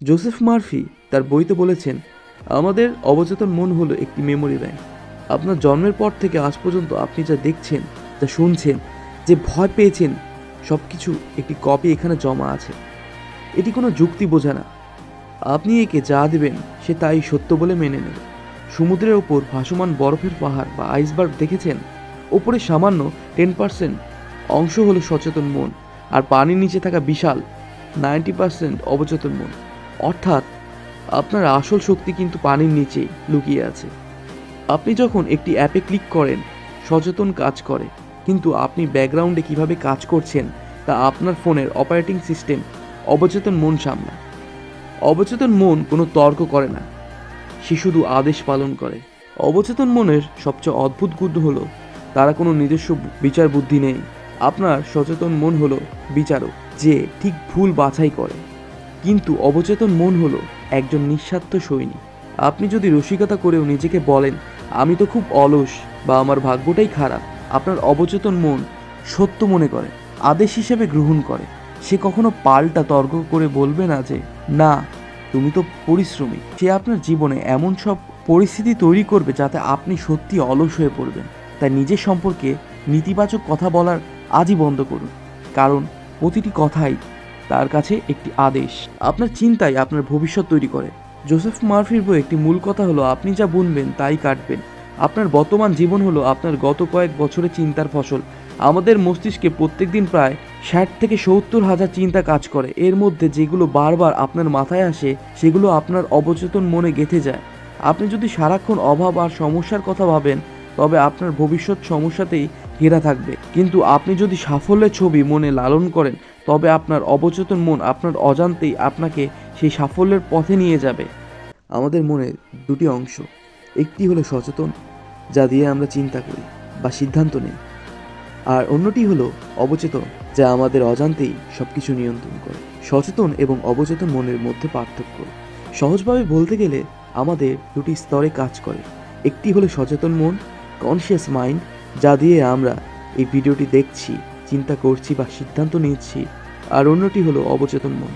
Joseph Murphy তার বইতে বলেছেন, আমাদের অবচেতন মন হলো একটি মেমোরি ব্যাংক। আপনার জন্মের পর থেকে আজ পর্যন্ত আপনি যা দেখছেন, যা শুনছেন, যে ভয় পেয়েছেন, সব কিছু একটি কপি এখানে জমা আছে। এটি কোনো যুক্তি বোঝা না। আপনি একে যা দেবেন সে তাই সত্য বলে মেনে নেবে। সমুদ্রের ওপর ভাসমান বরফের পাহাড় বা আইসবার্গ দেখেছেন? ওপরে সামান্য 10% অংশ হলো সচেতন মন, আর পানির নিচে থাকা বিশাল 90% অবচেতন মন। অর্থাৎ আপনার আসল শক্তি কিন্তু পানির নিচেই লুকিয়ে আছে। আপনি যখন একটি অ্যাপে ক্লিক করেন, সচেতন কাজ করে, কিন্তু আপনি ব্যাকগ্রাউন্ডে কিভাবে কাজ করছেন তা আপনার ফোনের অপারেটিং সিস্টেম অবচেতন মন সামলায়। অবচেতন মন কোনো তর্ক করে না, সে শুধু আদেশ পালন করে। অবচেতন মনের সবচেয়ে অদ্ভুত গুণ হলো তারা কোনো নিজস্ব বিচার বুদ্ধি নেই। আপনার সচেতন মন হলো বিচারক, যে ঠিক ভুল বাছাই করে, কিন্তু অবচেতন মন হলো একজন নিঃস্বার্থ সৈনিক। আপনি যদি রসিকতা করেও নিজেকে বলেন, আমি তো খুব অলস বা আমার ভাগ্যটাই খারাপ, আপনার অবচেতন মন সত্য মনে করে, আদেশ হিসেবে গ্রহণ করে। সে কখনো পাল্টা তর্ক করে বলবে না যে না, তুমি তো পরিশ্রমী। সে আপনার জীবনে এমন সব পরিস্থিতি তৈরি করবে যাতে আপনি সত্যি অলস হয়ে পড়বেন। তাই নিজের সম্পর্কে নেতিবাচক কথা বলার আজই বন্ধ করুন, কারণ প্রতিটি কথাই তার কাছে একটি আদেশ। আপনার চিন্তাই আপনার ভবিষ্যৎ তৈরি করে। জোসেফ মার্ফির বই একটি মূল কথা হলো, আপনি যা বুনবেন তাই কাটবেন। আপনার বর্তমান জীবন হলো আপনার গত কয়েক বছরের চিন্তার ফসল। আমাদের মস্তিষ্কে প্রত্যেকদিন প্রায় 60 থেকে 70 হাজার চিন্তা কাজ করে। এর মধ্যে যেগুলো বারবার আপনার মাথায় আসে সেগুলো আপনার অবচেতন মনে গেঁথে যায়। আপনি যদি সারাক্ষণ অভাব আর সমস্যার কথা ভাবেন, তবে আপনার ভবিষ্যৎ সমস্যাতেই ঘেরা থাকবে। কিন্তু আপনি যদি সাফল্যের ছবি মনে লালন করেন, তবে আপনার অবচেতন মন আপনার অজান্তেই আপনাকে সেই সাফল্যের পথে নিয়ে যাবে। আমাদের মনের দুটি অংশ, একটি হলো সচেতন, যা দিয়ে আমরা চিন্তা করি বা সিদ্ধান্ত নিই, আর অন্যটি হলো অবচেতন, যা আমাদের অজান্তেই সবকিছু নিয়ন্ত্রণ করে। সচেতন এবং অবচেতন মনের মধ্যে পার্থক্য সহজভাবে বলতে গেলে আমাদের দুটি স্তরে কাজ করে। একটি হলো সচেতন মন, কনসিয়াস মাইন্ড, যা দিয়ে আমরা এই ভিডিওটি দেখছি, চিন্তা করছি বা সিদ্ধান্ত নিচ্ছি। আর অন্যটি হলো অবচেতন মন,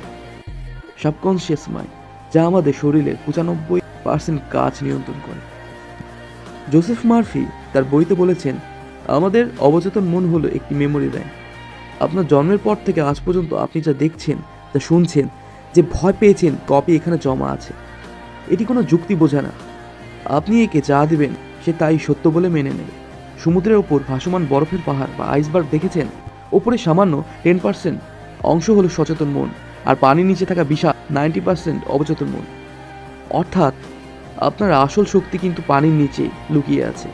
সাবকনসিয়াস মাইন্ড, যা আমাদের শরীরের 95% কাজ নিয়ন্ত্রণ করে। জোসেফ মার্ফি তার বইতে বলেছেন, আমাদের অবচেতন মন হলো একটি মেমোরি ব্যাংক। আপনার জন্মের পর থেকে আজ পর্যন্ত আপনি যা দেখছেন, যা শুনছেন, যে ভয় পেয়েছেন, কপি এখানে জমা আছে। এটি কোনো যুক্তি বোঝা না। আপনি একে যা দেবেন সে তাই সত্য বলে মেনে নেবে। সমুদ্রের ওপর ভাসমান বরফের পাহাড় বা আইসবার্গ দেখেছেন? ওপরে সামান্য 10% অংশ হলো সচেতন মন, আর পানির নিচে থাকা বিশাল 90% অবচেতন মন। অর্থাৎ আপনার আসল শক্তি কিন্তু পানির নিচেই লুকিয়ে আছে।